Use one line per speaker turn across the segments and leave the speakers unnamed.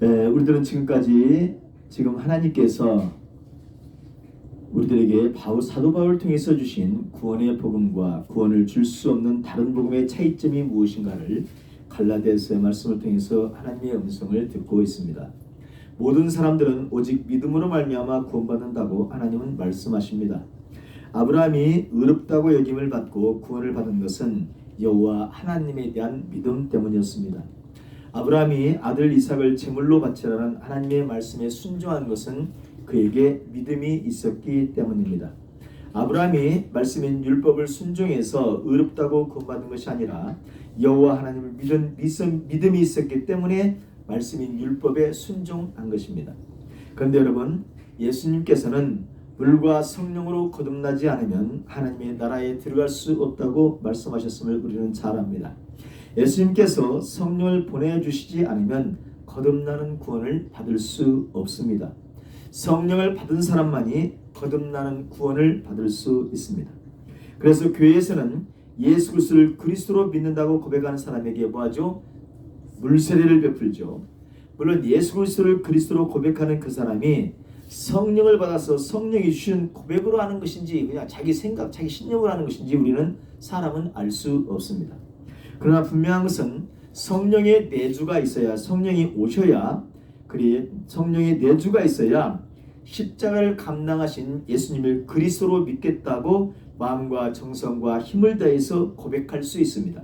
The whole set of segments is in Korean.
우리들은 지금까지 하나님께서 우리들에게 사도 바울을 통해서 주신 구원의 복음과 구원을 줄 수 없는 다른 복음의 차이점이 무엇인가를 갈라디아서의 말씀을 통해서 하나님의 음성을 듣고 있습니다. 모든 사람들은 오직 믿음으로 말미암아 구원받는다고 하나님은 말씀하십니다. 아브라함이 의롭다고 여김을 받고 구원을 받은 것은 여호와 하나님에 대한 믿음 때문이었습니다. 아브라함이 아들 이삭을 제물로 바치라는 하나님의 말씀에 순종한 것은 그에게 믿음이 있었기 때문입니다. 아브라함이 말씀인 율법을 순종해서 의롭다고 구원받은 것이 아니라 여호와 하나님을 믿음이 있었기 때문에 말씀인 율법에 순종한 것입니다. 그런데 여러분, 예수님께서는 물과 성령으로 거듭나지 않으면 하나님의 나라에 들어갈 수 없다고 말씀하셨음을 우리는 잘 압니다. 예수님께서 성령을 보내주시지 않으면 거듭나는 구원을 받을 수 없습니다. 성령을 받은 사람만이 거듭나는 구원을 받을 수 있습니다. 그래서 교회에서는 예수 그리스도를 그리스도로 믿는다고 고백하는 사람에게 뭐하죠? 물세례를 베풀죠. 물론 예수 그리스도를 그리스도로 고백하는 그 사람이 성령을 받아서 성령이 주신 고백으로 하는 것인지 그냥 자기 생각, 자기 신념으로 하는 것인지 우리는 사람은 알 수 없습니다. 그러나 분명한 것은 성령의 내주가 있어야, 성령이 오셔야, 그래 성령의 내주가 있어야 십자가를 감당하신 예수님을 그리스도로 믿겠다고 마음과 정성과 힘을 다해서 고백할 수 있습니다.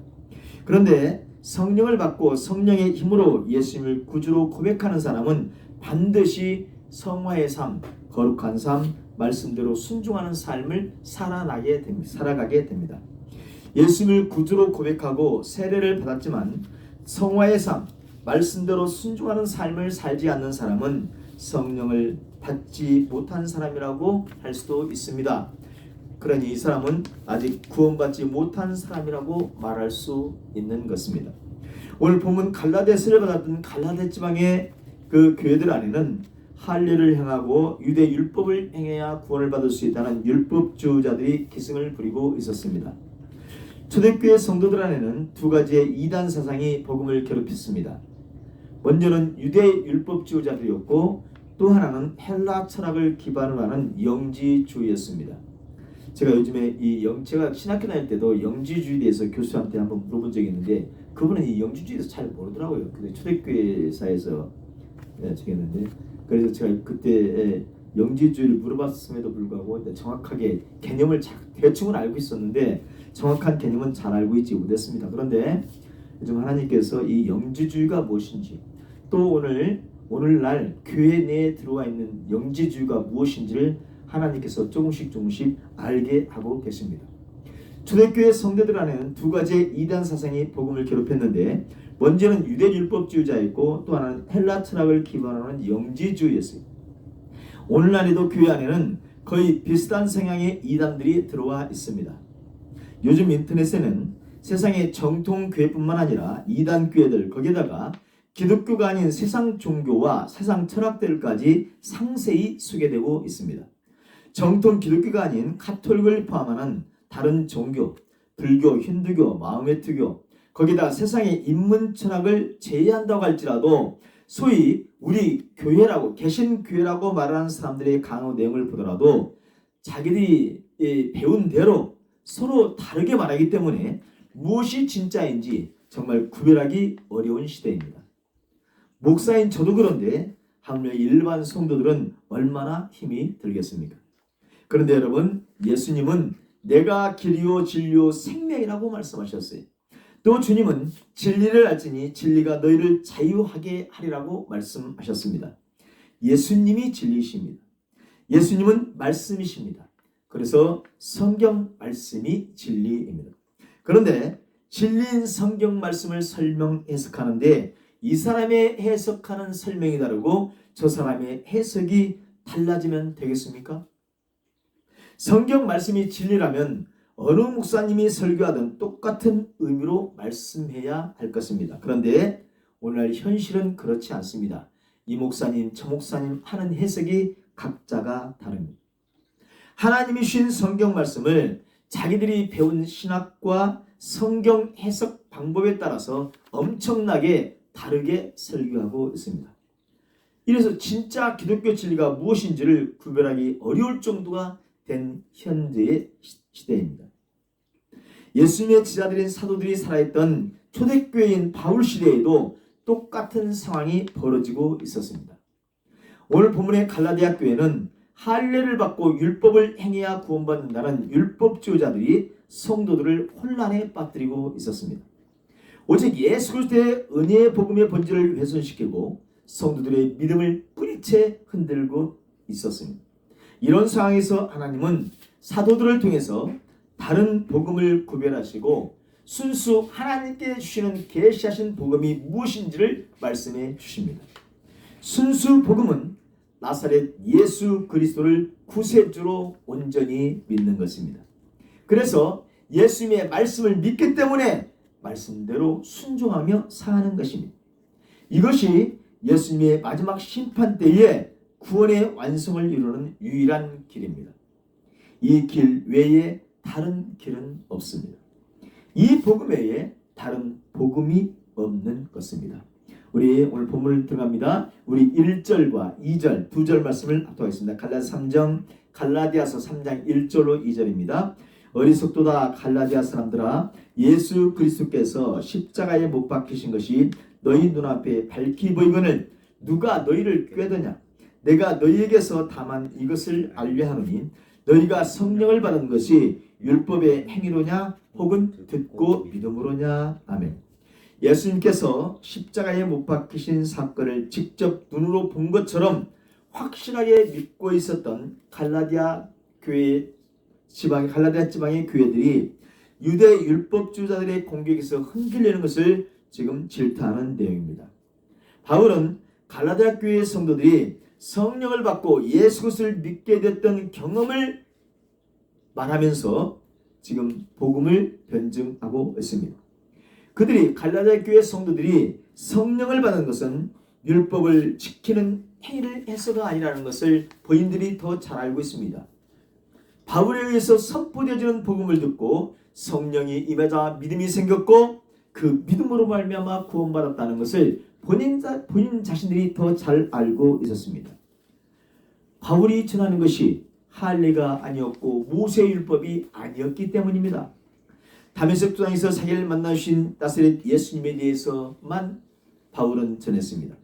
그런데 성령을 받고 성령의 힘으로 예수님을 구주로 고백하는 사람은 반드시 성화의 삶, 거룩한 삶, 말씀대로 순종하는 삶을 살아가게 됩니다. 예수님을 구주로 고백하고 세례를 받았지만 성화의 삶, 말씀대로 순종하는 삶을 살지 않는 사람은 성령을 받지 못한 사람이라고 할 수도 있습니다. 그러니 이 사람은 아직 구원받지 못한 사람이라고 말할 수 있는 것입니다. 오늘 본문 갈라디아서를 받았던 갈라디아 지방의 그 교회들 안에는 할례를 행하고 유대 율법을 행해야 구원을 받을 수 있다는 율법주의자들이 기승을 부리고 있었습니다. 초대교회 성도들 안에는 두 가지의 이단 사상이 복음을 괴롭혔습니다. 먼저는 유대 율법주의자들이었고 또 하나는 헬라 철학을 기반으로 하는 영지주의였습니다. 제가 요즘에 제가 신학교 다닐 때도 영지주의에 대해서 교수한테 한번 물어본 적이 있는데 그분은 이 영지주의에서 잘 모르더라고요. 근데 초대교회사에서 했는데 그래서 제가 그때 영지주의를 물어봤음에도 불구하고 정확하게 개념을 대충은 알고 있었는데 정확한 개념은 잘 알고 있지 못했습니다. 그런데 요즘 하나님께서 이 영지주의가 무엇인지 또 오늘날 교회 내에 들어와 있는 영지주의가 무엇인지를 하나님께서 조금씩 알게 하고 계십니다. 초대교회 성도들 안에는 두 가지의 이단 사상이 복음을 괴롭혔는데 먼저는 유대 율법주의자였고 또 하나는 헬라 철학을 기반으로 하는 영지주의였어요. 오늘날에도 교회 안에는 거의 비슷한 성향의 이단들이 들어와 있습니다. 요즘 인터넷에는 세상의 정통 교회뿐만 아니라 이단 교회들, 거기에다가 기독교가 아닌 세상 종교와 세상 철학들까지 상세히 소개되고 있습니다. 정통 기독교가 아닌 카톨릭을 포함하는 다른 종교, 불교, 힌두교, 마호메트교, 거기다 세상의 인문 철학을 제외한다고 할지라도 소위 우리 교회라고 개신교회라고 말하는 사람들의 강의 내용을 보더라도 자기들이 배운 대로 서로 다르게 말하기 때문에 무엇이 진짜인지 정말 구별하기 어려운 시대입니다. 목사인 저도 그런데 하물며 일반 성도들은 얼마나 힘이 들겠습니까? 그런데 여러분, 예수님은 내가 길이요 진리요 생명이라고 말씀하셨어요. 또 주님은 진리를 알지니 진리가 너희를 자유하게 하리라고 말씀하셨습니다. 예수님이 진리이십니다. 예수님은 말씀이십니다. 그래서 성경 말씀이 진리입니다. 그런데 진리인 성경 말씀을 설명 해석하는데 이 사람의 해석하는 설명이 다르고 저 사람의 해석이 달라지면 되겠습니까? 성경 말씀이 진리라면 어느 목사님이 설교하든 똑같은 의미로 말씀해야 할 것입니다. 그런데 오늘날 현실은 그렇지 않습니다. 이 목사님, 저 목사님 하는 해석이 각자가 다릅니다. 하나님이 주신 성경 말씀을 자기들이 배운 신학과 성경 해석 방법에 따라서 엄청나게 다르게 설교하고 있습니다. 이래서 진짜 기독교 진리가 무엇인지를 구별하기 어려울 정도가 된 현재의 시대입니다. 예수님의 제자들인 사도들이 살아있던 초대교회인 바울 시대에도 똑같은 상황이 벌어지고 있었습니다. 오늘 본문의 갈라디아 교회는 할례를 받고 율법을 행해야 구원받는다는 율법주의자들이 성도들을 혼란에 빠뜨리고 있었습니다. 오직 예수 그리스도의 은혜의 복음의 본질을 훼손시키고 성도들의 믿음을 뿌리채 흔들고 있었습니다. 이런 상황에서 하나님은 사도들을 통해서 다른 복음을 구별하시고 순수 하나님께 주시는 계시하신 복음이 무엇인지를 말씀해 주십니다. 순수 복음은 나사렛 예수 그리스도를 구세주로 온전히 믿는 것입니다. 그래서 예수님의 말씀을 믿기 때문에 말씀대로 순종하며 사는 것입니다. 이것이 예수님의 마지막 심판 때에 구원의 완성을 이루는 유일한 길입니다. 이 길 외에 다른 길은 없습니다. 이 복음 외에 다른 복음이 없는 것입니다. 우리 오늘 본문을 들어갑니다. 우리 1절과 2절 두 절 말씀을 합독하겠습니다. 갈라디아서 3장 1절로 2절입니다. 어리석도다 갈라디아 사람들아, 예수 그리스도께서 십자가에 못 박히신 것이 너희 눈앞에 밝히 보이거늘 누가 너희를 꾀더냐? 내가 너희에게서 다만 이것을 알려 하노니 너희가 성령을 받은 것이 율법의 행위로냐 혹은 듣고 믿음으로냐. 아멘. 예수님께서 십자가에 못 박히신 사건을 직접 눈으로 본 것처럼 확실하게 믿고 있었던 갈라디아 지방의 교회들이 유대 율법주의자들의 공격에서 흔들리는 것을 지금 질타하는 내용입니다. 바울은 갈라디아 교회의 성도들이 성령을 받고 예수 그리스도를 믿게 됐던 경험을 말하면서 지금 복음을 변증하고 있습니다. 그들이 갈라디아 교회 성도들이 성령을 받은 것은 율법을 지키는 행위를 해서가 아니라는 것을 본인들이 더 잘 알고 있습니다. 바울에 의해서 선포되어지는 복음을 듣고 성령이 임하자 믿음이 생겼고 그 믿음으로 말미암아 구원받았다는 것을 본인 자신들이 더 잘 알고 있었습니다. 바울이 전하는 것이 할례가 아니었고 모세율법이 아니었기 때문입니다. 다메섹 도상에서 자기를 만나주신 나사렛 예수님에 대해서만 바울은 전했습니다.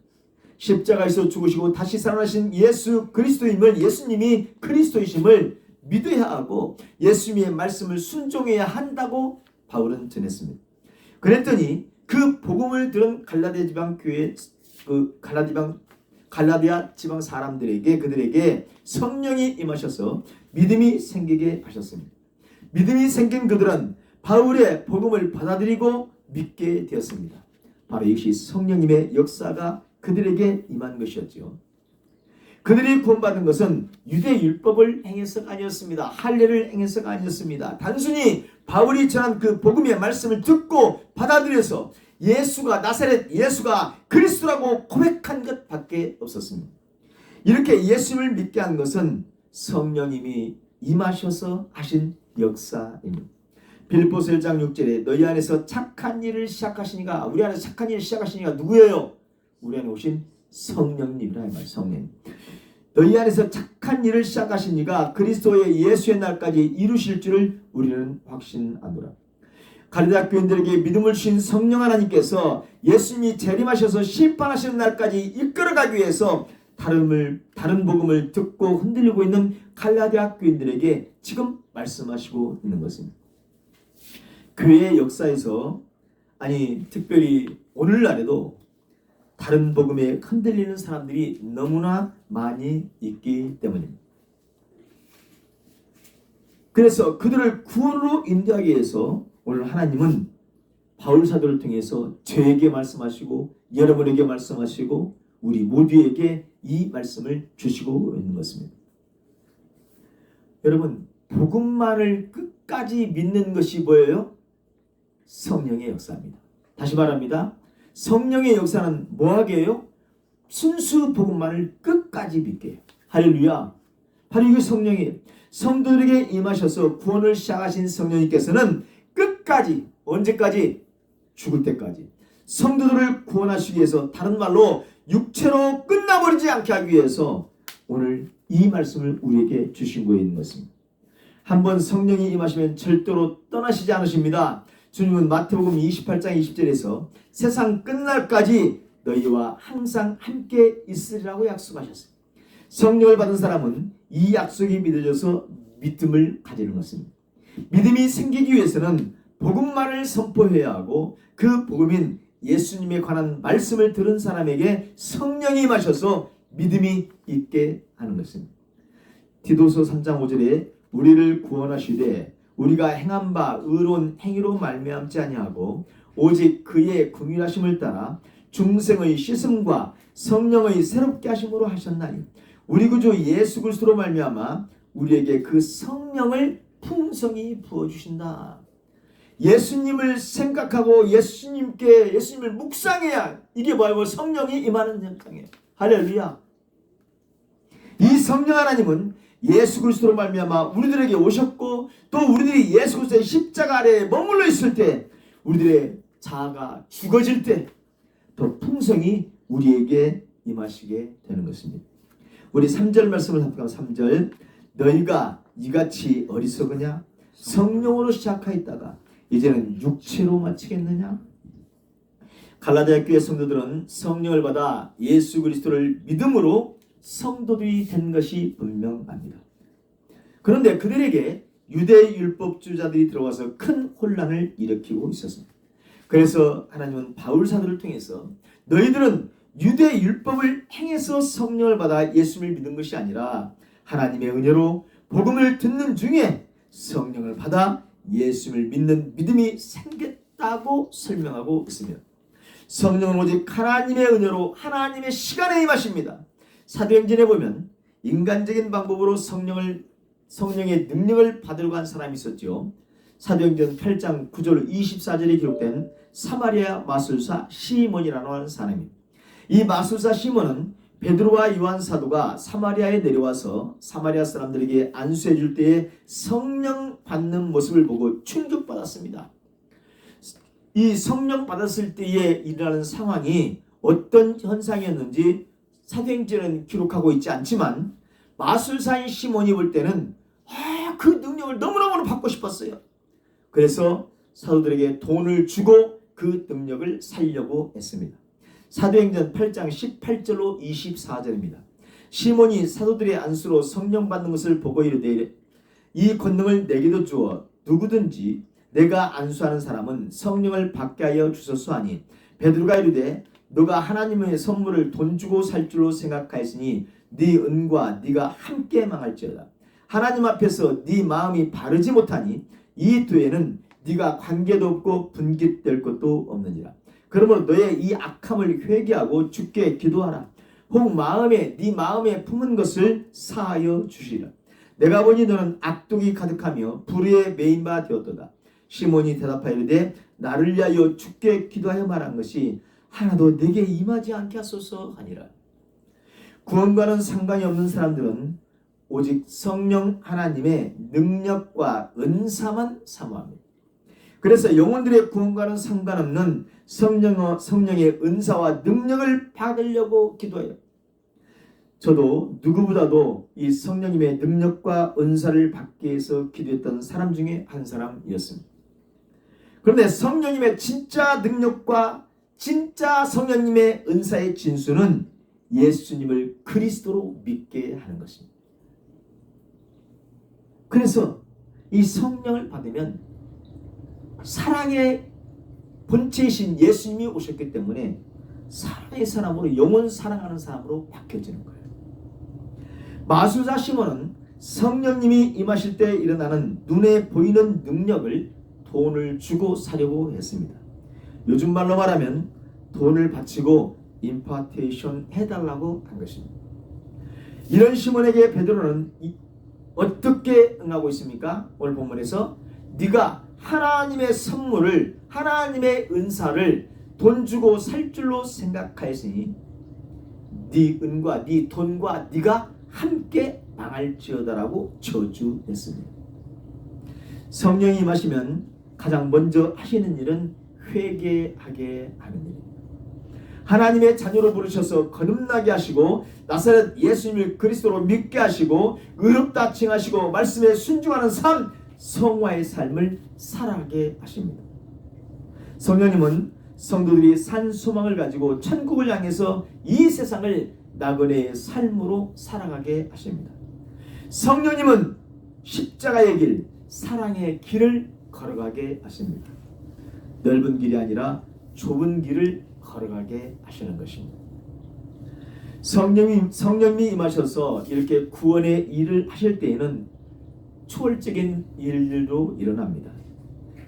십자가에서 죽으시고 다시 살아나신 예수 그리스도임을, 예수님이 그리스도이심을 믿어야 하고 예수님의 말씀을 순종해야 한다고 바울은 전했습니다. 그랬더니 그 복음을 들은 갈라디아 지방 교회 갈라디아 지방 사람들에게 그들에게 성령이 임하셔서 믿음이 생기게 하셨습니다. 믿음이 생긴 그들은 바울의 복음을 받아들이고 믿게 되었습니다. 바로 이것이 성령님의 역사가 그들에게 임한 것이었죠. 그들이 구원받은 것은 유대 율법을 행해서가 아니었습니다. 할례를 행해서가 아니었습니다. 단순히 바울이 전한 그 복음의 말씀을 듣고 받아들여서 예수가 나사렛 예수가 그리스도라고 고백한 것밖에 없었습니다. 이렇게 예수를 믿게 한 것은 성령님이 임하셔서 하신 역사입니다. 빌립보서 1장 6절에 너희 안에서 착한 일을 시작하시니가, 우리 안에서 착한 일을 시작하시니가 누구예요? 우리 안에 오신 성령님이라 이 말. 성령. 너희 안에서 착한 일을 시작하시니가 그리스도의 예수의 날까지 이루실 줄을 우리는 확신하노라. 갈라디아 교인들에게 믿음을 주신 성령 하나님께서 예수님이 재림하셔서 심판하시는 날까지 이끌어가기 위해서 다른 복음을 듣고 흔들리고 있는 갈라디아 교인들에게 지금 말씀하시고 있는 것입니다. 교회의 역사에서, 아니 특별히 오늘날에도 다른 복음에 흔들리는 사람들이 너무나 많이 있기 때문입니다. 그래서 그들을 구원으로 인도하기 위해서 오늘 하나님은 바울 사도를 통해서 저에게 말씀하시고 여러분에게 말씀하시고 우리 모두에게 이 말씀을 주시고 있는 것입니다. 여러분, 복음만을 끝까지 믿는 것이 뭐예요? 성령의 역사입니다. 다시 말합니다. 성령의 역사는 뭐하게 해요? 순수 복음만을 끝까지 믿게 해요. 할렐루야. 바로 이게 성령이에요. 성도들에게 임하셔서 구원을 시작하신 성령님께서는 끝까지, 언제까지? 죽을 때까지 성도들을 구원하시기 위해서, 다른 말로 육체로 끝나버리지 않게 하기 위해서 오늘 이 말씀을 우리에게 주신 거에 있는 것입니다. 한번 성령이 임하시면 절대로 떠나시지 않으십니다. 주님은 마태복음 28장 20절에서 세상 끝날까지 너희와 항상 함께 있으리라고 약속하셨어요. 성령을 받은 사람은 이 약속이 믿어져서 믿음을 가지는 것입니다. 믿음이 생기기 위해서는 복음만을 선포해야 하고 그 복음인 예수님에 관한 말씀을 들은 사람에게 성령이 임하셔서 믿음이 있게 하는 것입니다. 디도서 3장 5절에 우리를 구원하시되 우리가 행한 바 의로운 행위로 말미암지 아니하고 오직 그의 긍휼하심을 따라 중생의 씻음과 성령의 새롭게 하심으로 하셨나니 우리 구주 예수 그리스도로 말미암아 우리에게 그 성령을 풍성히 부어주신다. 예수님을 생각하고 예수님을 묵상해야 이게 뭐예요? 성령이 임하는 현상이에요. 할렐루야. 이 성령 하나님은 예수 그리스도로 말미암아 우리들에게 오셨고 또 우리들이 예수 그리스도의 십자가 아래에 머물러 있을 때 우리들의 자아가 죽어질 때 더 풍성히 우리에게 임하시게 되는 것입니다. 우리 3절 말씀을 합격하고 3절 너희가 이같이 어리석으냐 성령으로 시작하였다가 이제는 육체로 마치겠느냐. 갈라디아 교회 성도들은 성령을 받아 예수 그리스도를 믿음으로 성도들이 된 것이 분명합니다. 그런데 그들에게 유대 율법주의자들이 들어와서 큰 혼란을 일으키고 있었습니다. 그래서 하나님은 바울 사도를 통해서 너희들은 유대 율법을 행해서 성령을 받아 예수를 믿는 것이 아니라 하나님의 은혜로 복음을 듣는 중에 성령을 받아 예수를 믿는 믿음이 생겼다고 설명하고 있습니다. 성령은 오직 하나님의 은혜로 하나님의 시간에 임하십니다. 사도행전에 보면 인간적인 방법으로 성령의 능력을 받으려고 한 사람이 있었죠. 사도행전 8장 9절 24절에 기록된 사마리아 마술사 시몬이라는 하는 사람입니다. 이 마술사 시몬은 베드로와 요한 사도가 사마리아에 내려와서 사마리아 사람들에게 안수해 줄 때에 성령 받는 모습을 보고 충격받았습니다. 이 성령 받았을 때에 일어나는 상황이 어떤 현상이었는지 사도행전은 기록하고 있지 않지만 마술사인 시몬이 볼 때는 그 능력을 너무너무 받고 싶었어요. 그래서 사도들에게 돈을 주고 그 능력을 살려고 했습니다. 사도행전 8장 18절로 24절입니다. 시몬이 사도들의 안수로 성령 받는 것을 보고 이르되 이 권능을 내게도 주어 누구든지 내가 안수하는 사람은 성령을 받게 하여 주소서 하니 베드로가 이르되 너가 하나님의 선물을 돈 주고 살 줄로 생각하였으니 네 은과 네가 함께 망할지어다. 하나님 앞에서 네 마음이 바르지 못하니 이 뒤에는 네가 관계도 없고 분깃될 것도 없느니라. 그러므로 너의 이 악함을 회개하고 주께 기도하라. 혹 네 마음에 품은 것을 사하여 주시라. 내가 보니 너는 악독이 가득하며 불의에 매인 바 되었도다. 시몬이 대답하여 이르되 나를 위하여 주께 기도하여 말한 것이 하나도 내게 임하지 않게 하소서 하니라. 구원과는 상관이 없는 사람들은 오직 성령 하나님의 능력과 은사만 사모합니다. 그래서 영혼들의 구원과는 상관없는 성령의 은사와 능력을 받으려고 기도해요. 저도 누구보다도 이 성령님의 능력과 은사를 받기 위해서 기도했던 사람 중에 한 사람이었습니다. 그런데 성령님의 진짜 능력과 진짜 성령님의 은사의 진수는 예수님을 그리스도로 믿게 하는 것입니다. 그래서 이 성령을 받으면 사랑의 본체이신 예수님이 오셨기 때문에 사랑의 사람으로 영원 사랑하는 사람으로 바뀌어지는 거예요. 마술사 시몬은 성령님이 임하실 때 일어나는 눈에 보이는 능력을 돈을 주고 사려고 했습니다. 요즘 말로 말하면 돈을 바치고 임파테이션 해달라고 한 것입니다. 이런 시몬에게 베드로는 어떻게 응하고 있습니까? 오늘 본문에서 네가 하나님의 선물을 하나님의 은사를 돈 주고 살 줄로 생각하였으니 네 은과 네 돈과 네가 함께 망할지어다라고 저주했습니다. 성령이 임하시면 가장 먼저 하시는 일은 회개하게 하는 일입니다. 하나님의 자녀로 부르셔서 거듭나게 하시고 나사렛 예수님을 그리스도로 믿게 하시고 의롭다 칭하시고 말씀에 순종하는 삶, 성화의 삶을 살아가게 하십니다. 성령님은 성도들이 산 소망을 가지고 천국을 향해서 이 세상을 나그네의 삶으로 살아가게 하십니다. 성령님은 십자가의 길, 사랑의 길을 걸어가게 하십니다. 넓은 길이 아니라 좁은 길을 걸어가게 하시는 것입니다. 성령님이 임하셔서 이렇게 구원의 일을 하실 때에는 초월적인 일들도 일어납니다.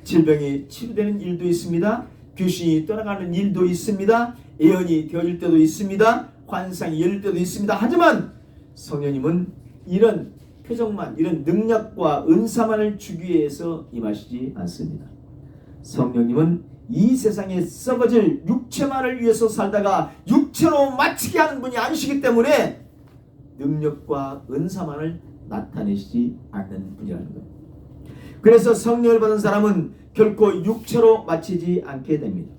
질병이 치유되는 일도 있습니다. 귀신이 떠나가는 일도 있습니다. 예언이 되어질 때도 있습니다. 환상이 열릴 때도 있습니다. 하지만 성령님은 이런 표적만, 이런 능력과 은사만을 주기 위해서 임하시지 않습니다. 성령님은 이 세상에 썩어질 육체만을 위해서 살다가 육체로 마치게 하는 분이 아니시기 때문에 능력과 은사만을 나타내시지 않는 분이라는 것. 그래서 성령을 받은 사람은 결코 육체로 마치지 않게 됩니다.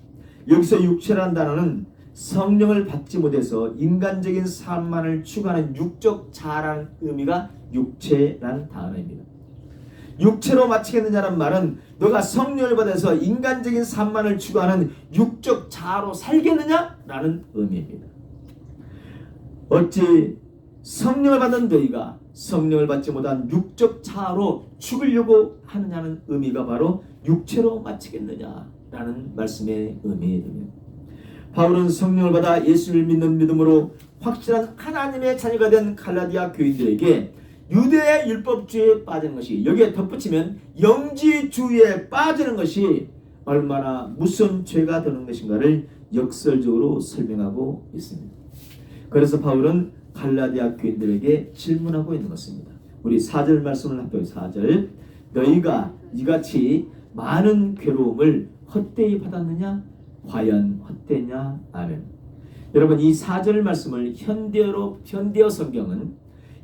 여기서 육체라는 단어는 성령을 받지 못해서 인간적인 삶만을 추구하는 육적 자라는 의미가 육체라는 단어입니다. 육체로 마치겠느냐는 말은 너가 성령을 받아서 인간적인 삶만을 추구하는 육적 자아로 살겠느냐라는 의미입니다. 어찌 성령을 받는 너희가 성령을 받지 못한 육적 자아로 죽으려고 하느냐는 의미가 바로 육체로 마치겠느냐라는 말씀의 의미입니다. 바울은 성령을 받아 예수를 믿는 믿음으로 확실한 하나님의 자녀가 된 갈라디아 교인들에게 유대의 율법주의에 빠지는 것이, 여기에 덧붙이면 영지주의에 빠지는 것이 얼마나 무슨 죄가 되는 것인가를 역설적으로 설명하고 있습니다. 그래서 바울은 갈라디아 교인들에게 질문하고 있는 것입니다. 우리 4절 말씀을 합해요. 4절. 너희가 이같이 많은 괴로움을 헛되이 받았느냐? 과연 헛되냐? 아멘. 여러분, 이 4절 말씀을 현대어 성경은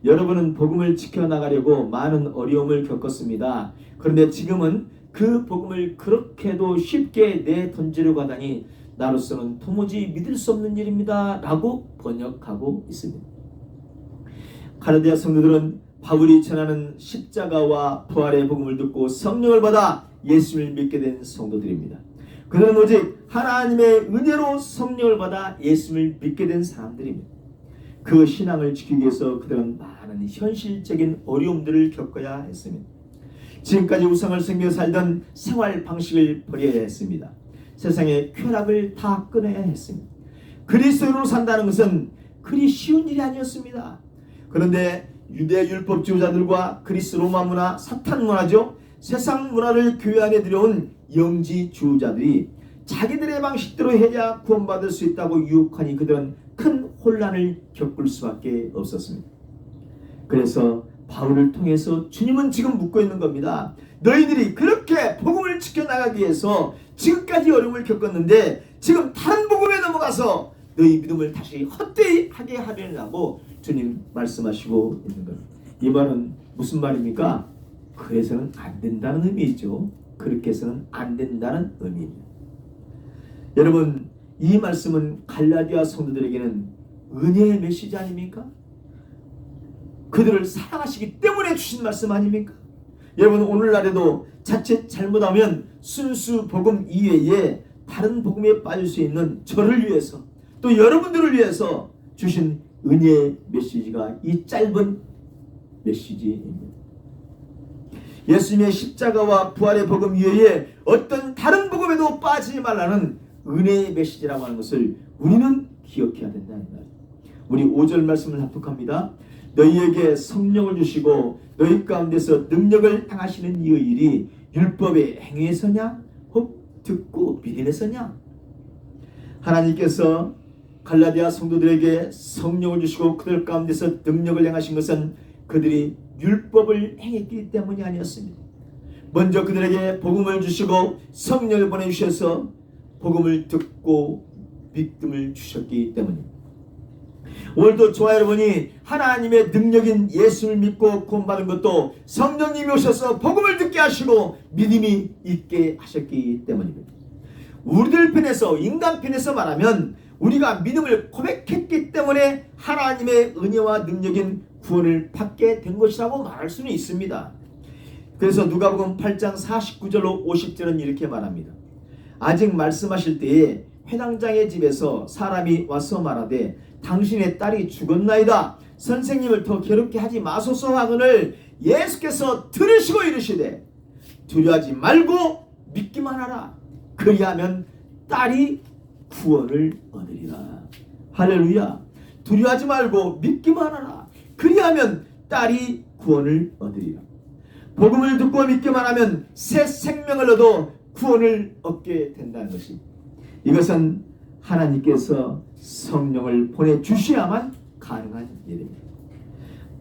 여러분은 복음을 지켜나가려고 많은 어려움을 겪었습니다. 그런데 지금은 그 복음을 그렇게도 쉽게 내던지려고 하다니 나로서는 도무지 믿을 수 없는 일입니다 라고 번역하고 있습니다. 갈라디아 성도들은 바울이 전하는 십자가와 부활의 복음을 듣고 성령을 받아 예수를 믿게 된 성도들입니다. 그들은 오직 하나님의 은혜로 성령을 받아 예수를 믿게 된 사람들입니다. 그 신앙을 지키기 위해서 그들은 많은 현실적인 어려움들을 겪어야 했습니다. 지금까지 우상을 섬겨 살던 생활 방식을 버려야 했습니다. 세상의 쾌락을 다 끊어야 했습니다. 그리스도로 산다는 것은 그리 쉬운 일이 아니었습니다. 그런데 유대 율법 지도자들과 그리스 로마 문화, 사탄 문화죠. 세상 문화를 교회 안에 들여온 영지 주자들이 자기들의 방식대로 해야 구원받을 수 있다고 유혹하니 그들은 큰 혼란을 겪을 수밖에 없었습니다. 그래서 바울을 통해서 주님은 지금 묻고 있는 겁니다. 너희들이 그렇게 복음을 지켜나가기 위해서 지금까지 어려움을 겪었는데 지금 다른 복음에 넘어가서 너희 믿음을 다시 헛되이 하게 하려고 주님 말씀하시고 있는 겁니다. 이 말은 무슨 말입니까? 그래서는 안 된다는 의미죠. 그렇게 해서는 안 된다는 의미입니다. 여러분, 이 말씀은 갈라디아 성도들에게는 은혜의 메시지 아닙니까? 그들을 사랑하시기 때문에 주신 말씀 아닙니까? 여러분, 오늘날에도 자칫 잘못하면 순수 복음 이외에 다른 복음에 빠질 수 있는 저를 위해서 또 여러분들을 위해서 주신 은혜의 메시지가 이 짧은 메시지입니다. 예수님의 십자가와 부활의 복음 이외에 어떤 다른 복음에도 빠지지 말라는 은혜의 메시지라고 하는 것을 우리는 기억해야 된다는 거예요. 우리 5절 말씀을 합독합니다. 너희에게 성령을 주시고 너희 가운데서 능력을 행하시는 이 일이 율법의 행위에서냐 혹 듣고 믿음에서냐? 하나님께서 갈라디아 성도들에게 성령을 주시고 그들 가운데서 능력을 행하신 것은 그들이 율법을 행했기 때문이 아니었습니다. 먼저 그들에게 복음을 주시고 성령을 보내주셔서 복음을 듣고 믿음을 주셨기 때문입니다. 오늘도 저와 여러분이 하나님의 능력인 예수를 믿고 구원받은 것도 성령님이 오셔서 복음을 듣게 하시고 믿음이 있게 하셨기 때문입니다. 우리들 편에서, 인간 편에서 말하면 우리가 믿음을 고백했기 때문에 하나님의 은혜와 능력인 구원을 받게 된 것이라고 말할 수는 있습니다. 그래서 누가복음 8장 49절로 50절은 이렇게 말합니다. 아직 말씀하실 때에 회당장의 집에서 사람이 와서 말하되 당신의 딸이 죽었나이다. 선생님을 더 괴롭게 하지 마소서 하거늘 예수께서 들으시고 이르시되 두려워하지 말고 믿기만 하라. 그리하면 딸이 구원을 얻으리라. 할렐루야. 두려워하지 말고 믿기만 하라. 그리하면 딸이 구원을 얻으리라. 복음을 듣고 믿기만 하면 새 생명을 얻어 구원을 얻게 된다는 것이, 이것은 하나님께서 성령을 보내주셔야만 가능한 일입니다.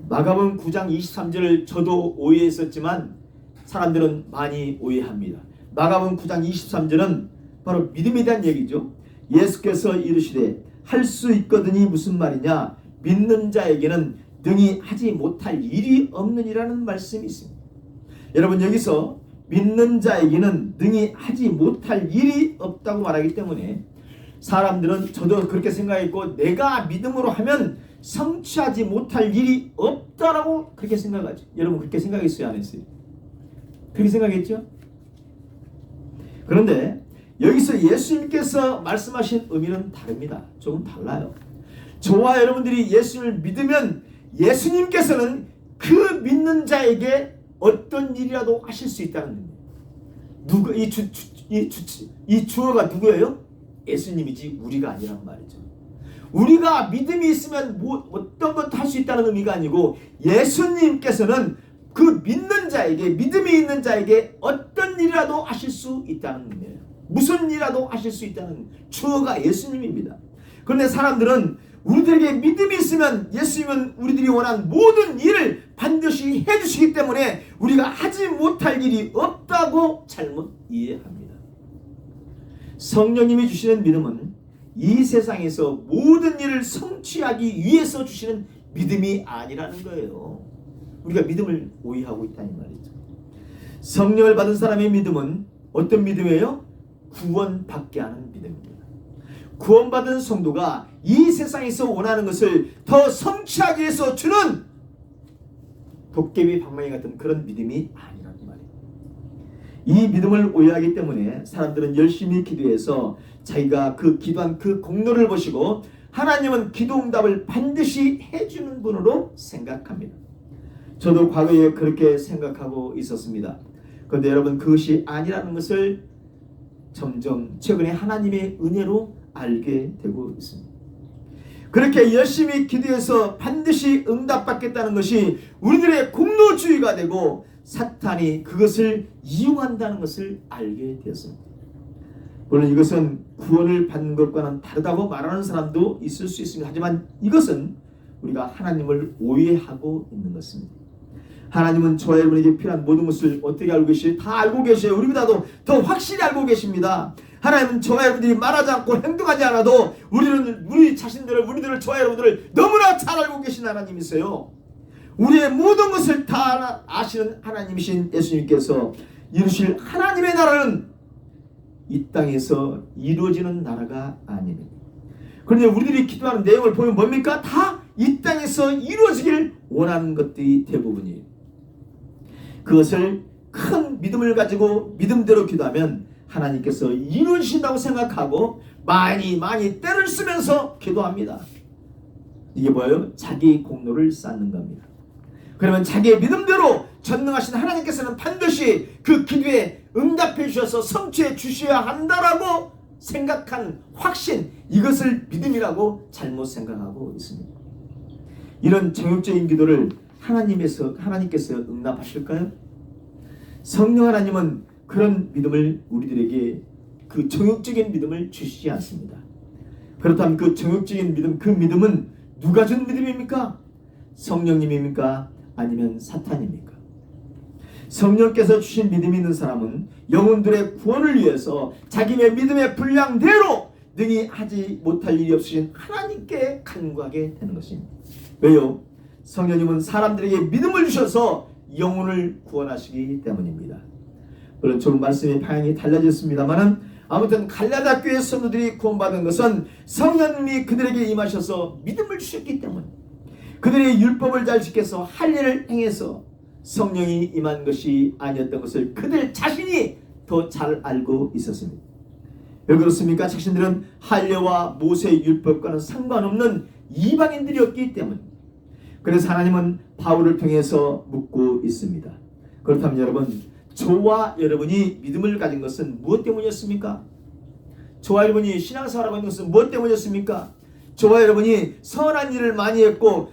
마가복음 9장 23절을 저도 오해했었지만 사람들은 많이 오해합니다. 마가복음 9장 23절은 바로 믿음에 대한 얘기죠. 예수께서 이르시되 할 수 있거든이 무슨 말이냐, 믿는 자에게는 능히 하지 못할 일이 없느니라는 말씀이 있습니다. 여러분, 여기서 믿는 자에게는 능히 하지 못할 일이 없다고 말하기 때문에 사람들은, 저도 그렇게 생각했고, 내가 믿음으로 하면 성취하지 못할 일이 없다라고 그렇게 생각하죠. 여러분 그렇게 생각했어요, 안 했어요? 그렇게 생각했죠? 그런데 여기서 예수님께서 말씀하신 의미는 다릅니다. 조금 달라요. 저와 여러분들이 예수님을 믿으면 예수님께서는 그 믿는 자에게 어떤 일이라도 하실 수 있다는 겁니다. 이 주어가 누구예요? 예수님이지 우리가 아니란 말이죠. 우리가 믿음이 있으면 어떤 것도 할 수 있다는 의미가 아니고, 예수님께서는 그 믿는 자에게, 믿음이 있는 자에게 어떤 일이라도 하실 수 있다는 의미예요. 무슨 일이라도 하실 수 있다는 주어가 예수님입니다. 그런데 사람들은 우리들에게 믿음이 있으면 예수님은 우리들이 원하는 모든 일을 반드시 해주시기 때문에 우리가 하지 못할 일이 없다고 잘못 이해합니다. 성령님이 주시는 믿음은 이 세상에서 모든 일을 성취하기 위해서 주시는 믿음이 아니라는 거예요. 우리가 믿음을 오해하고 있다는 말이죠. 성령을 받은 사람의 믿음은 어떤 믿음이에요? 구원받게 하는 믿음입니다. 구원받은 성도가 이 세상에서 원하는 것을 더 성취하기 위해서 주는 도깨비 방망이 같은 그런 믿음이 아니라는 말이에요. 이 믿음을 오해하기 때문에 사람들은 열심히 기도해서 자기가 그 기도한 그 공로를 보시고 하나님은 기도 응답을 반드시 해주는 분으로 생각합니다. 저도 과거에 그렇게 생각하고 있었습니다. 그런데 여러분, 그것이 아니라는 것을 점점 최근에 하나님의 은혜로 알게 되고 있습니다. 그렇게 열심히 기도해서 반드시 응답받겠다는 것이 우리들의 공로주의가 되고 사탄이 그것을 이용한다는 것을 알게 되었습니다. 물론 이것은 구원을 받는 것과는 다르다고 말하는 사람도 있을 수 있습니다. 하지만 이것은 우리가 하나님을 오해하고 있는 것입니다. 하나님은 저와 여러분에게 필요한 모든 것을 어떻게 알고 계시죠? 다 알고 계셔요. 우리보다도 더 확실히 알고 계십니다. 하나님은 저와 여러분들이 말하지 않고 행동하지 않아도 우리 자신들을, 우리들을, 저와 여러분들을 너무나 잘 알고 계신 하나님이세요. 우리의 모든 것을 다 아시는 하나님이신 예수님께서 이루실 하나님의 나라는 이 땅에서 이루어지는 나라가 아닙니다. 그런데 우리들이 기도하는 내용을 보면 뭡니까? 다 이 땅에서 이루어지길 원하는 것들이 대부분이에요. 그것을 큰 믿음을 가지고 믿음대로 기도하면 하나님께서 이루어주신다고 생각하고 많이 때를 쓰면서 기도합니다. 이게 뭐예요? 자기 공로를 쌓는 겁니다. 그러면 자기의 믿음대로 전능하신 하나님께서는 반드시 그 기도에 응답해 주셔서 성취해 주셔야 한다라고 생각한 확신, 이것을 믿음이라고 잘못 생각하고 있습니다. 이런 정욕적인 기도를 하나님께서 응답하실까요? 성령 하나님은 그런 믿음을 우리들에게, 그 정욕적인 믿음을 주시지 않습니다. 그렇다면 그 정욕적인 믿음, 그 믿음은 누가 준 믿음입니까? 성령님입니까? 아니면 사탄입니까? 성령께서 주신 믿음이 있는 사람은 영혼들의 구원을 위해서 자기의 믿음의 분량대로 능히 하지 못할 일이 없으신 하나님께 간구하게 되는 것입니다. 왜요? 성령님은 사람들에게 믿음을 주셔서 영혼을 구원하시기 때문입니다. 물론 좀 말씀의 방향이 달라졌습니다만 아무튼 갈라디아 교회 성도들이 구원받은 것은 성령님이 그들에게 임하셔서 믿음을 주셨기 때문, 그들의 율법을 잘 지켜서 할 일을 행해서 성령이 임한 것이 아니었던 것을 그들 자신이 더 잘 알고 있었습니다. 왜 그렇습니까? 자신들은 할례와 모세의 율법과는 상관없는 이방인들이었기 때문. 그래서 하나님은 바울을 통해서 묻고 있습니다. 그렇다면 여러분, 저와 여러분이 믿음을 가진 것은 무엇 때문이었습니까? 저와 여러분이 신앙생활하고 있는 것은 무엇 때문이었습니까? 저와 여러분이 선한 일을 많이 했고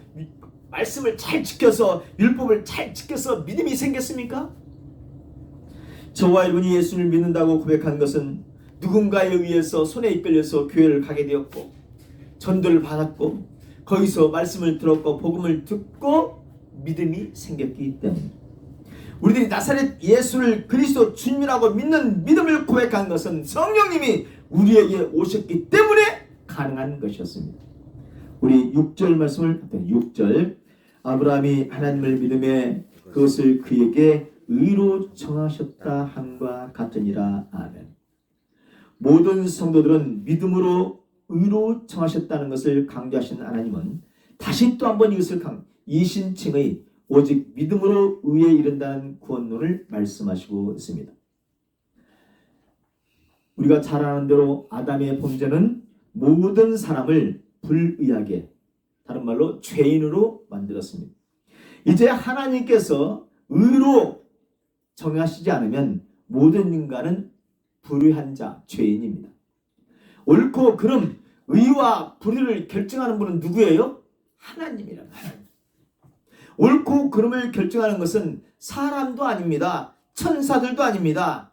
말씀을 잘 지켜서 율법을 잘 지켜서 믿음이 생겼습니까? 저와 여러분이 예수를 믿는다고 고백한 것은 누군가에 의해서 손에 이끌려서 교회를 가게 되었고 전도를 받았고 거기서 말씀을 들었고 복음을 듣고 믿음이 생겼기 때문에, 우리들이 나사렛 예수를 그리스도 주님이라고 믿는 믿음을 고백한 것은 성령님이 우리에게 오셨기 때문에 가능한 것이었습니다. 우리 6절 말씀을 6절, 아브라함이 하나님을 믿음에 그것을 그에게 의로 정하셨다 함과 같으니라. 아멘. 모든 성도들은 믿음으로 의로 정하셨다는 것을 강조하신 하나님은 다시 또 한번 이것을 이신칭의 오직 믿음으로 의에 이른다는 구원론을 말씀하시고 있습니다. 우리가 잘 아는 대로 아담의 범죄는 모든 사람을 불의하게, 다른 말로 죄인으로 만들었습니다. 이제 하나님께서 의로 정하시지 않으면 모든 인간은 불의한 자, 죄인입니다. 옳고 그름, 의와 불의를 결정하는 분은 누구예요? 하나님이란 하나님. 옳고 그름을 결정하는 것은 사람도 아닙니다. 천사들도 아닙니다.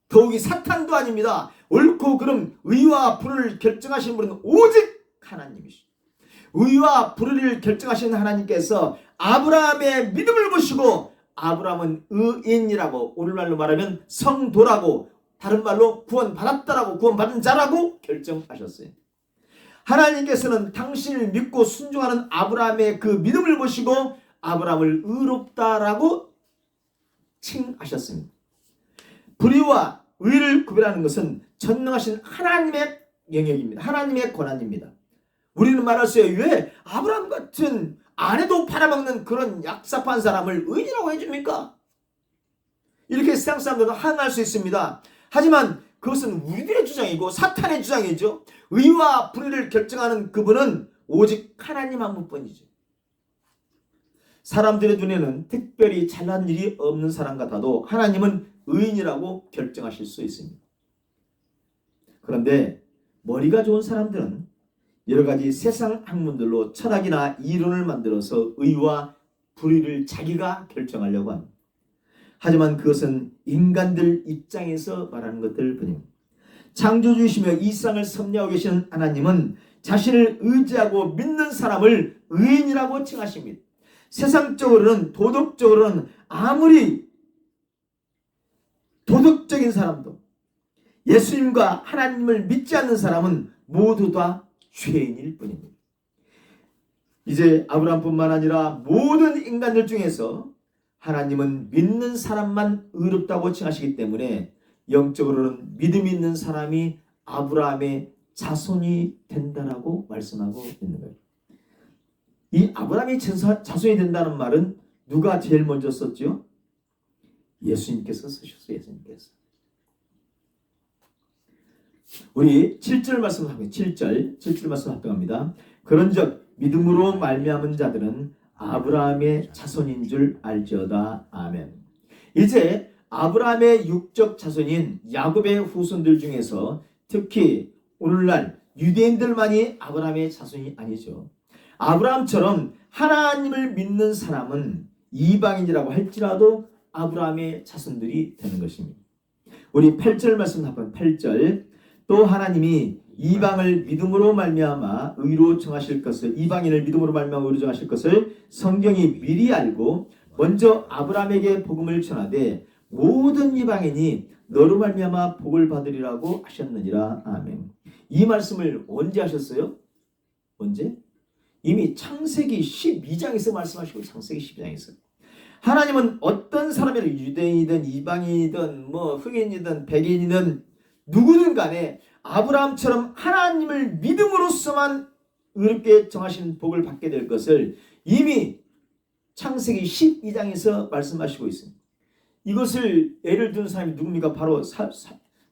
더욱이 사탄도 아닙니다. 옳고 그름, 의와 불의를 결정하시는 분은 오직 하나님이시죠. 의와 불의를 결정하시는 하나님께서 아브라함의 믿음을 보시고 아브라함은 의인이라고, 오늘날로 말하면 성도라고, 다른 말로 구원받았다라고, 구원받은 자라고 결정하셨어요. 하나님께서는 당신을 믿고 순종하는 아브라함의 그 믿음을 보시고 아브라함을 의롭다라고 칭하셨습니다. 불의와 의를 구별하는 것은 전능하신 하나님의 영역입니다. 하나님의 권한입니다. 우리는 말할 수 있어요. 왜 아브라함 같은 아내도 팔아먹는 그런 약삭한 사람을 의인이라고 해줍니까? 이렇게 세상 사람들은 항의할 수 있습니다. 하지만 그것은 우리들의 주장이고 사탄의 주장이죠. 의와 불의를 결정하는 그분은 오직 하나님 한 분뿐이죠. 사람들의 눈에는 특별히 잘난 일이 없는 사람 같아도 하나님은 의인이라고 결정하실 수 있습니다. 그런데 머리가 좋은 사람들은 여러 가지 세상 학문들로 철학이나 이론을 만들어서 의와 불의를 자기가 결정하려고 합니다. 하지만 그것은 인간들 입장에서 말하는 것들 뿐입니다. 창조주이시며 이 세상을 섭리하고 계시는 하나님은 자신을 의지하고 믿는 사람을 의인이라고 칭하십니다. 세상적으로는, 도덕적으로는 아무리 도덕적인 사람도 예수님과 하나님을 믿지 않는 사람은 모두 다 죄인일 뿐입니다. 이제 아브라함뿐만 아니라 모든 인간들 중에서 하나님은 믿는 사람만 의롭다고 칭하시기 때문에 영적으로는 믿음이 있는 사람이 아브라함의 자손이 된다라고 말씀하고 있는 거예요. 이 아브라함이 자손이 된다는 말은 누가 제일 먼저 썼죠? 예수님께서 쓰셨어요. 예수님께서. 우리 7절 말씀 합니다. 7절 말씀 합독합니다. 그런즉 믿음으로 말미암은 자들은 아브라함의 자손인 줄 알지어다. 아멘. 이제 아브라함의 육적 자손인 야곱의 후손들 중에서 특히 오늘날 유대인들만이 아브라함의 자손이 아니죠. 아브라함처럼 하나님을 믿는 사람은 이방인이라고 할지라도 아브라함의 자손들이 되는 것입니다. 우리 8절 말씀 한번 8절. 또 하나님이 이방을 믿음으로 말미암아 의로 정하실 것을, 이방인을 믿음으로 말미암아 의로 정하실 것을 성경이 미리 알고 먼저 아브라함에게 복음을 전하되 모든 이방인이 너로 말미암아 복을 받으리라고 하셨느니라. 아멘. 이 말씀을 언제 하셨어요? 언제? 이미 창세기 12장에서 말씀하시고, 창세기 12장에서 하나님은 어떤 사람이든 유대인이든 이방인이든 뭐 흑인이든 백인이든 누구든 간에 아브라함처럼 하나님을 믿음으로써만 의롭게 정하신 복을 받게 될 것을 이미 창세기 12장에서 말씀하시고 있습니다. 이것을 예를 든 사람이 누굽니까? 바로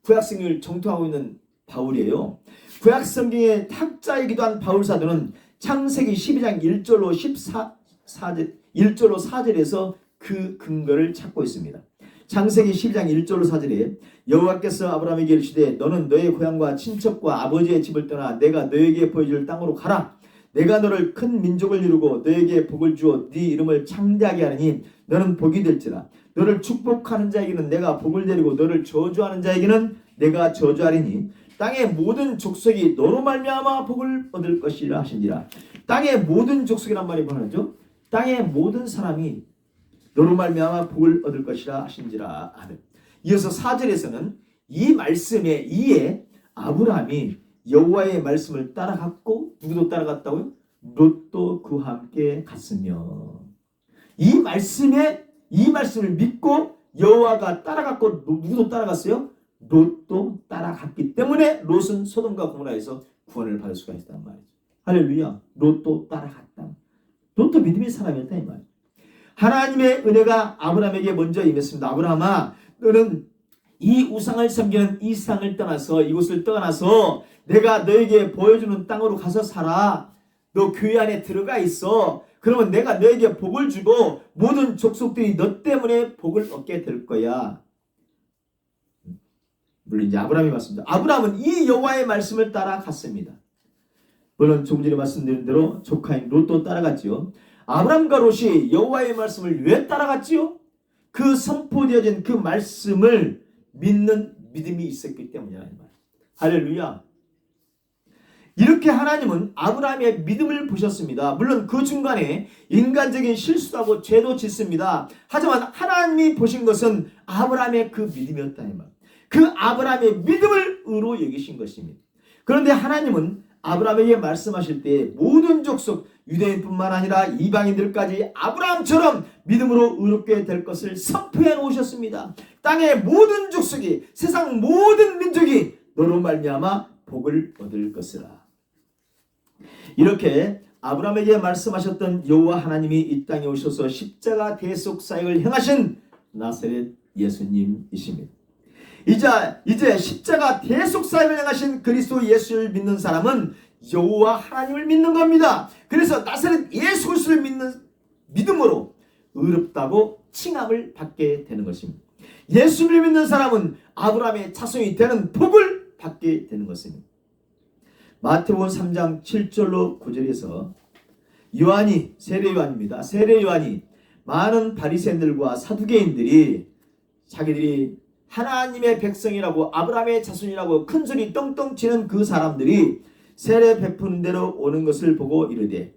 구약성경을 정통하고 있는 바울이에요. 구약성경의 학자이기도 한 바울 사도는 창세기 12장 1절로 1절로 4절에서 그 근거를 찾고 있습니다. 창세기 12장 1절로 4절에 여호와께서 아브라함에게 이르시되 너는 너의 고향과 친척과 아버지의 집을 떠나 내가 너에게 보여줄 땅으로 가라. 내가 너를 큰 민족을 이루고 너에게 복을 주어 네 이름을 창대하게 하느니 너는 복이 될지라. 너를 축복하는 자에게는 내가 복을 내리고 너를 저주하는 자에게는 내가 저주하리니 땅의 모든 족속이 너로 말미암아 복을 얻을 것이라 하시니라. 땅의 모든 족속이란 말이 뭐하죠? 땅의 모든 사람이 너로 말미암아 복을 얻을 것이라 하신지라 하는. 이어서 4절에서는 이 말씀에 의해 아브라함이 여호와의 말씀을 따라갔고 누구도 따라갔다고요? 롯도 그와 함께 갔으며. 이 말씀을 믿고 여호와가 따라갔고 누구도 따라갔어요? 롯도 따라갔기 때문에 롯은 소돔과 고모라에서 구원을 받을 수가 있다는 말이죠. 할렐루야. 롯도 따라갔다. 롯도 믿음의 사람이었다 이 말이죠. 하나님의 은혜가 아브라함에게 먼저 임했습니다. 아브라함아, 너는 이 우상을 섬기는 이 세상을 떠나서 이곳을 떠나서 내가 너에게 보여주는 땅으로 가서 살아. 너 교회 안에 들어가 있어. 그러면 내가 너에게 복을 주고 모든 족속들이 너 때문에 복을 얻게 될 거야. 물론 이제 아브라함이 맞습니다. 아브라함은 이 여호와의 말씀을 따라갔습니다. 물론 조금 전에 말씀드린 대로 조카인 롯도 따라갔지요. 아브라함과 롯이 여호와의 말씀을 왜 따라갔지요? 그 선포되어진 그 말씀을 믿는 믿음이 있었기 때문이라는 말. 할렐루야. 이렇게 하나님은 아브라함의 믿음을 보셨습니다. 물론 그 중간에 인간적인 실수도 하고 죄도 짓습니다. 하지만 하나님이 보신 것은 아브라함의 그 믿음이었다는 말. 그 아브라함의 믿음을 의로 여기신 것입니다. 그런데 하나님은 아브라함에게 말씀하실 때 모든 족속 유대인뿐만 아니라 이방인들까지 아브라함처럼 믿음으로 의롭게 될 것을 선포해 놓으셨습니다. 땅의 모든 족속이 세상 모든 민족이 너로 말미암아 복을 얻을 것이라. 이렇게 아브라함에게 말씀하셨던 여호와 하나님이 이 땅에 오셔서 십자가 대속 사역을 행하신 나사렛 예수님이십니다. 이제 십자가 대속 사역을 행하신 그리스도 예수를 믿는 사람은 여호와 하나님을 믿는 겁니다. 그래서 나사렛 예수 그리스도를 믿는 믿음으로 의롭다고 칭함을 받게 되는 것입니다. 예수를 믿는 사람은 아브라함의 자손이 되는 복을 받게 되는 것입니다. 마태복음 3장 7절로 9절에서 요한이 세례 요한입니다. 세례 요한이 많은 바리새인들과 사두개인들이 자기들이 하나님의 백성이라고 아브라함의 자손이라고 큰소리 떵떵 치는 그 사람들이 세례 베푸는 대로 오는 것을 보고 이르되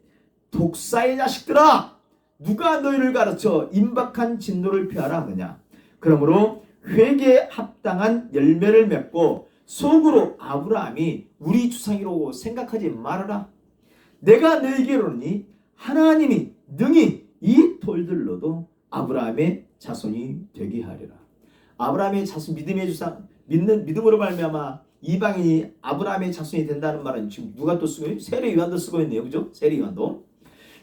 독사의 자식들아 누가 너희를 가르쳐 임박한 진노를 피하라 하느냐. 그러므로 회개에 합당한 열매를 맺고 속으로 아브라함이 우리 조상이라고 생각하지 말아라. 내가 너희에게 이르노니 하나님이 능히 이 돌들로도 아브라함의 자손이 되게 하리라. 아브라함의 자손, 믿음의 조상, 믿음으로 말미암아 이방인이 아브라함의 자손이 된다는 말은 지금 누가 또 쓰고 있어요? 세례 요한도 쓰고 있네요. 그죠? 세례 요한도.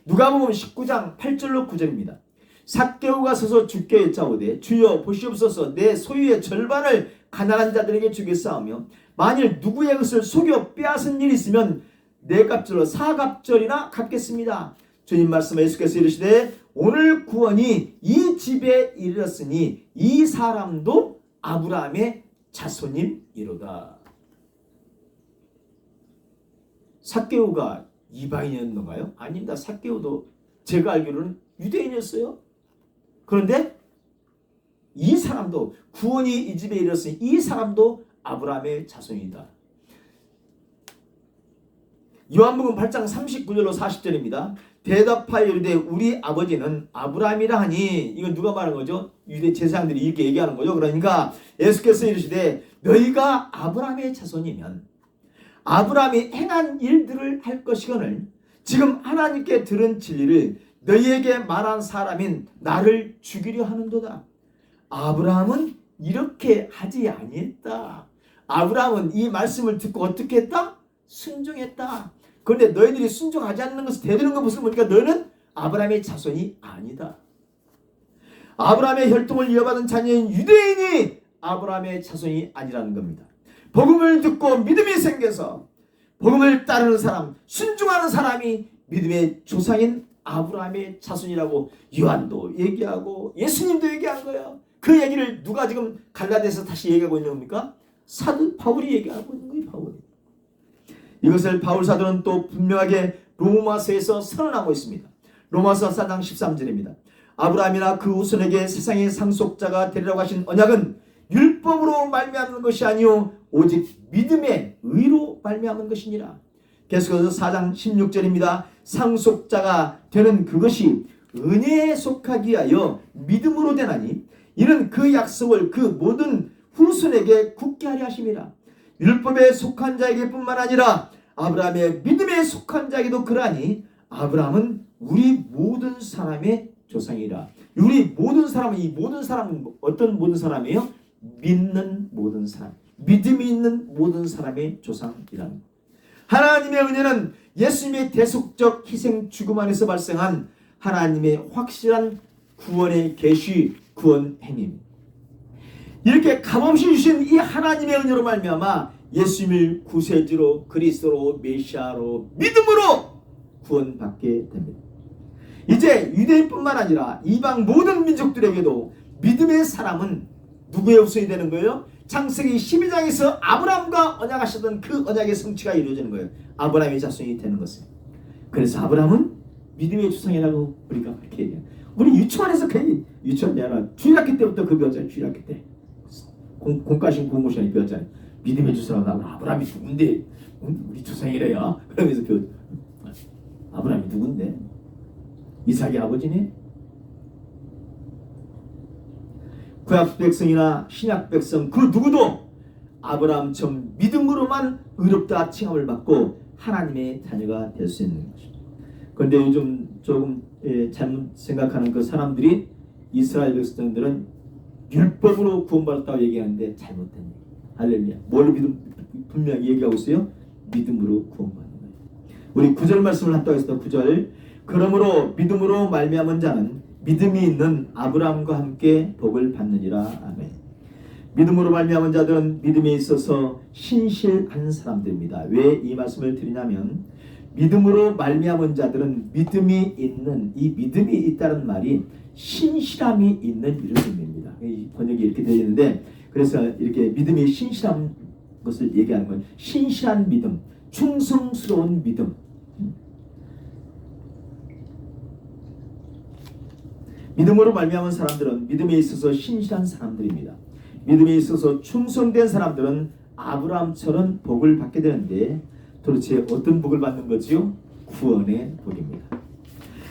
누가복음 19장 8절로 9절입니다. 삭개오가 서서 주께 여짜오되 주여 보시옵소서 내 소유의 절반을 가난한 자들에게 주겠사오며 만일 누구의 것을 속여 빼앗은 일이 있으면 네 갑절로 사갑절이나 갚겠습니다. 주님 말씀에 예수께서 이르시되 오늘 구원이 이 집에 이르렀으니 이 사람도 아브라함의 자손임이로다. 삭개오가 이방인이었는가요? 아닙니다. 삭개오도 제가 알기로는 유대인이었어요. 그런데 이 사람도 구원이 이 집에 이르렀으니 이 사람도 아브라함의 자손이다. 요한복음 8장 39절로 40절입니다. 대답하여 이르되 우리 아버지는 아브라함이라 하니 이건 누가 말한 거죠? 유대 제사장들이 이렇게 얘기하는 거죠. 그러니까 예수께서 이르시되 너희가 아브라함의 자손이면 아브라함이 행한 일들을 할 것이거늘 지금 하나님께 들은 진리를 너희에게 말한 사람인 나를 죽이려 하는도다. 아브라함은 이렇게 하지 아니했다. 아브라함은 이 말씀을 듣고 어떻게 했다? 순종했다. 그런데 너희들이 순종하지 않는 것을 대드는 것 무슨 보니까 너는 아브라함의 자손이 아니다. 아브라함의 혈통을 이어받은 자녀인 유대인이 아브라함의 자손이 아니라는 겁니다. 복음을 듣고 믿음이 생겨서 복음을 따르는 사람, 순종하는 사람이 믿음의 조상인 아브라함의 자손이라고 요한도 얘기하고 예수님도 얘기한 거예요. 그 얘기를 누가 지금 갈라디아서 다시 얘기하고 있는 겁니까? 사도 바울이 얘기하고 있는 거예요. 바울이. 이것을 바울 사도는 또 분명하게 로마서에서 선언하고 있습니다. 로마서 4장 13절입니다. 아브라함이나 그 후손에게 세상의 상속자가 되리라고 하신 언약은 율법으로 말미암는 것이 아니요 오직 믿음의 의로 말미암은 것이니라. 계속해서 4장 16절입니다. 상속자가 되는 그것이 은혜에 속하기 위하여 믿음으로 되나니 이는 그 약속을 그 모든 후손에게 굳게 하려 하심이라. 율법에 속한 자에게 뿐만 아니라 아브라함의 믿음에 속한 자에게도 그러하니 아브라함은 우리 모든 사람의 조상이라. 우리 모든 사람은, 이 모든 사람은 어떤 모든 사람이에요? 믿는 모든 사람, 믿음이 있는 모든 사람의 조상이라는 것. 하나님의 은혜는 예수님의 대속적 희생 죽음 안에서 발생한 하나님의 확실한 구원의 계시, 구원 행위. 이렇게 값없이 주신 이 하나님의 은혜로 말미암아 예수님을 구세주로, 그리스도로, 메시아로 믿음으로 구원받게 됩니다. 이제 유대인뿐만 아니라 이방 모든 민족들에게도 믿음의 사람은 누구의 후손이 되는 거예요? 창세기 12장에서 아브라함과 언약하셨던 그 언약의 성취가 이루어지는 거예요. 아브라함의 자손이 되는 것은. 그래서 아브라함은 믿음의 조상이라고 우리가 그렇게 얘기해요. 우리 유치원에서 괜히 유치원이 아니라 주일학교 때부터 그 배웠잖아요. 주일학교 때 공과신 공고시간에 배웠잖아요. 믿음의 조상은 아브라함이 누군데 우리 조상이래요. 그러면서 아브라함이 누군데? 이삭의 아버지네? 구약 백성이나 신약 백성 그 누구도 아브라함처럼 믿음으로만 의롭다 칭함을 받고 하나님의 자녀가 될 수 있는 것입니다. 그런데 요즘 조금 잘못 생각하는 그 사람들이 이스라엘 백성들은 율법으로 구원받았다고 얘기하는데 잘못된 얘기. 할렐루야. 뭘로 분명히 얘기하고 있어요? 믿음으로 구원받는 거예요. 우리 9절 말씀을 한다고 했습니다. 9절. 그러므로 믿음으로 말미암은 자는 믿음이 있는 아브라함과 함께 복을 받느니라. 아멘. 믿음으로 말미암은 자들은 믿음에 있어서 신실한 사람들입니다. 왜 이 말씀을 드리냐면 믿음으로 말미암은 자들은 믿음이 있는, 이 믿음이 있다는 말이 신실함이 있는 이런 의미입니다. 번역이 이렇게 되어 있는데 그래서 이렇게 믿음이 신실한 것을 얘기하는 거예요. 신실한 믿음, 충성스러운 믿음. 믿음으로 말미암은 사람들은 믿음에 있어서 신실한 사람들입니다. 믿음에 있어서 충성된 사람들은 아브라함처럼 복을 받게 되는데 도대체 어떤 복을 받는 거지요? 구원의 복입니다.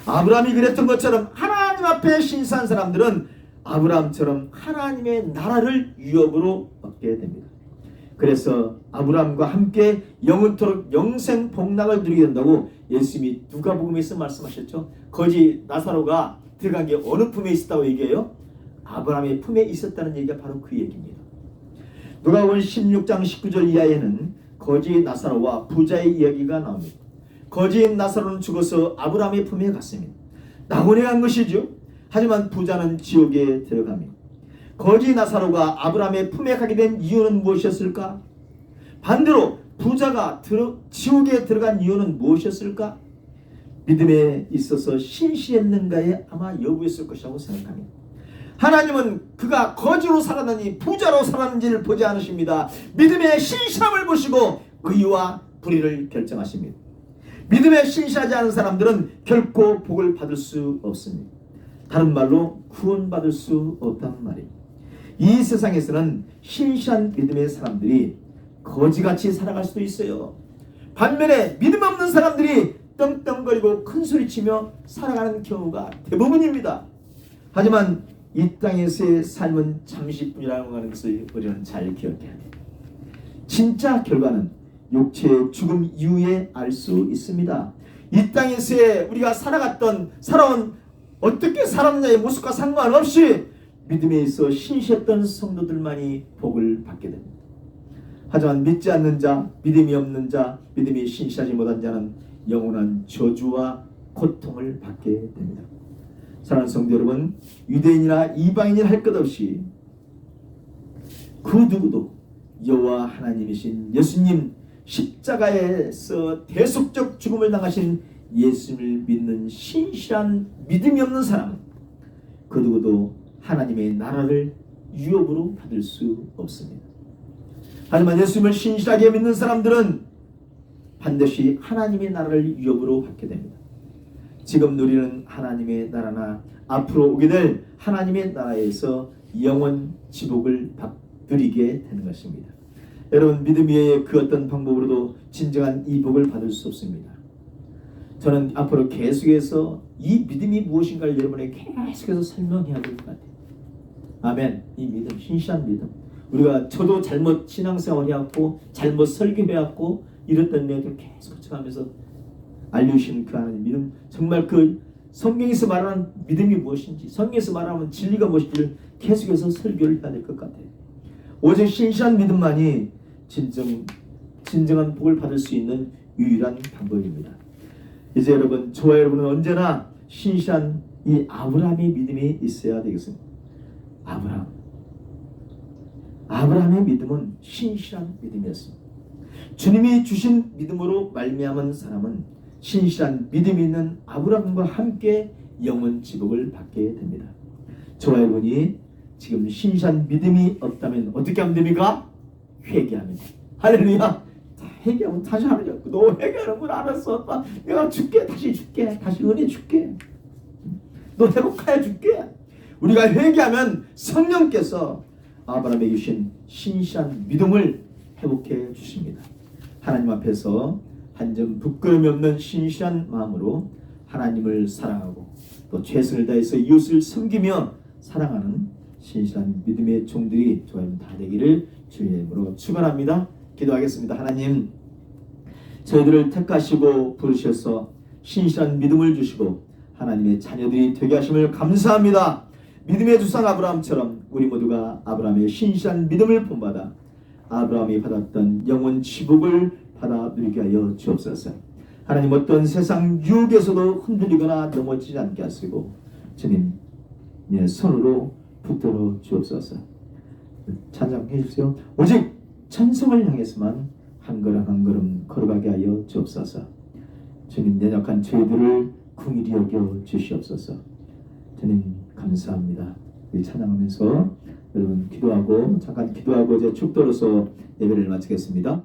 아브라함이 그랬던 것처럼 하나님 앞에 신실한 사람들은 아브라함처럼 하나님의 나라를 유업으로 얻게 됩니다. 그래서 아브라함과 함께 영원토록 영생 복락을 누리게 된다고 예수님이 누가복음에서 말씀하셨죠. 거지 나사로가 들어간 게 어느 품에 있었다고 얘기해요? 아브라함의 품에 있었다는 얘기가 바로 그 얘기입니다. 누가복음 16장 19절 이하에는 거지 나사로와 부자의 이야기가 나옵니다. 거지인 나사로는 죽어서 아브라함의 품에 갔습니다. 낙원에 간 것이죠. 하지만 부자는 지옥에 들어갑니다. 거지 나사로가 아브라함의 품에 가게 된 이유는 무엇이었을까? 반대로 부자가 지옥에 들어간 이유는 무엇이었을까? 믿음에 있어서 신실했는가에 아마 여부였을 것이라고 생각합니다. 하나님은 그가 거지로 살았느니 부자로 살았는지를 보지 않으십니다. 믿음의 신실함을 보시고 의와 불의를 결정하십니다. 믿음에 신실하지 않은 사람들은 결코 복을 받을 수 없습니다. 다른 말로 구원받을 수 없단 말입니다. 이 세상에서는 신실한 믿음의 사람들이 거지같이 살아갈 수도 있어요. 반면에 믿음 없는 사람들이 떵떵거리고 큰소리치며 살아가는 경우가 대부분입니다. 하지만 이 땅에서의 삶은 잠시뿐이라는 것을 우리는 잘 기억해야 돼요. 진짜 결과는 육체의 죽음 이후에 알 수 있습니다. 이 땅에서의 우리가 살아온 어떻게 살았느냐의 모습과 상관없이 믿음에 있어 신실했던 성도들만이 복을 받게 됩니다. 하지만 믿지 않는 자, 믿음이 없는 자, 믿음이 신실하지 못한 자는 영원한 저주와 고통을 받게 됩니다. 사랑하는 성도 여러분, 유대인이나 이방인이나 할 것 없이 그 누구도 여호와 하나님이신 예수님, 십자가에서 대속적 죽음을 당하신 예수님을 믿는 신실한 믿음이 없는 사람은 그 누구도 하나님의 나라를 유업으로 받을 수 없습니다. 하지만 예수님을 신실하게 믿는 사람들은 반드시 하나님의 나라를 유업으로 받게 됩니다. 지금 누리는 하나님의 나라나 앞으로 오게 될 하나님의 나라에서 영원 지복을 누리게 되는 것입니다. 여러분, 믿음 외에 그 어떤 방법으로도 진정한 이 복을 받을 수 없습니다. 저는 앞으로 계속해서 이 믿음이 무엇인가를 여러분에게 계속해서 설명해야 될 것 같아요. 아멘. 이 믿음, 신실한 믿음. 저도 잘못 신앙생활 해왔고 잘못 설교해왔고 이랬던 내용들을 계속 거쳐가면서 알려주시는 그 하나님 믿음, 정말 그 성경에서 말하는 믿음이 무엇인지, 성경에서 말하는 진리가 무엇인지를 계속해서 설교를 해야 될 것 같아요. 오직 신실한 믿음만이 진정한 복을 받을 수 있는 유일한 방법입니다. 이제 여러분, 저와 여러분은 언제나 신실한 이 아브라함의 믿음이 있어야 되겠습니다. 아브라함의 믿음은 신실한 믿음이었습니다. 주님이 주신 믿음으로 말미암은 사람은 신실한 믿음이 있는 아브라함과 함께 영원 지복을 받게 됩니다. 저와 여러분이 지금 신실한 믿음이 없다면 어떻게 하면 됩니까? 회개하면 됩니다. 할렐루야. 회개하면 다시 하느냐. 너 회개하는 걸 알았어. 내가 줄게. 다시 줄게. 다시 은혜 줄게. 너 회복하여 줄게. 우리가 회개하면 성령께서 아브라함에게 주신 신실한 믿음을 회복해 주십니다. 하나님 앞에서 한 점 부끄러움이 없는 신실한 마음으로 하나님을 사랑하고 또 최선을 다해서 이웃을 섬기며 사랑하는 신실한 믿음의 종들이 저와 여러분 다 되기를 주의 이름으로 축원합니다. 기도하겠습니다. 하나님, 저희들을 택하시고 부르셔서 신실한 믿음을 주시고 하나님의 자녀들이 되게 하심을 감사합니다. 믿음의 조상 아브라함처럼 우리 모두가 아브라함의 신실한 믿음을 본받아 아브라함이 받았던 영원 지복을 받아 누리게 하여 주옵소서. 하나님, 어떤 세상 유혹에서도 흔들리거나 넘어지지 않게 하시고 주님의 손으로 붙들어 주옵소서. 찬양해 주세요. 오직 천성을 향해서만 한 걸음 한 걸음 걸어가게 하여 주옵소서. 주님, 연약한 저희들을 긍휼히 여겨 주시옵소서. 주님 감사합니다. 우리 찬양하면서 여러분 잠깐 기도하고 이제 축도로서 예배를 마치겠습니다.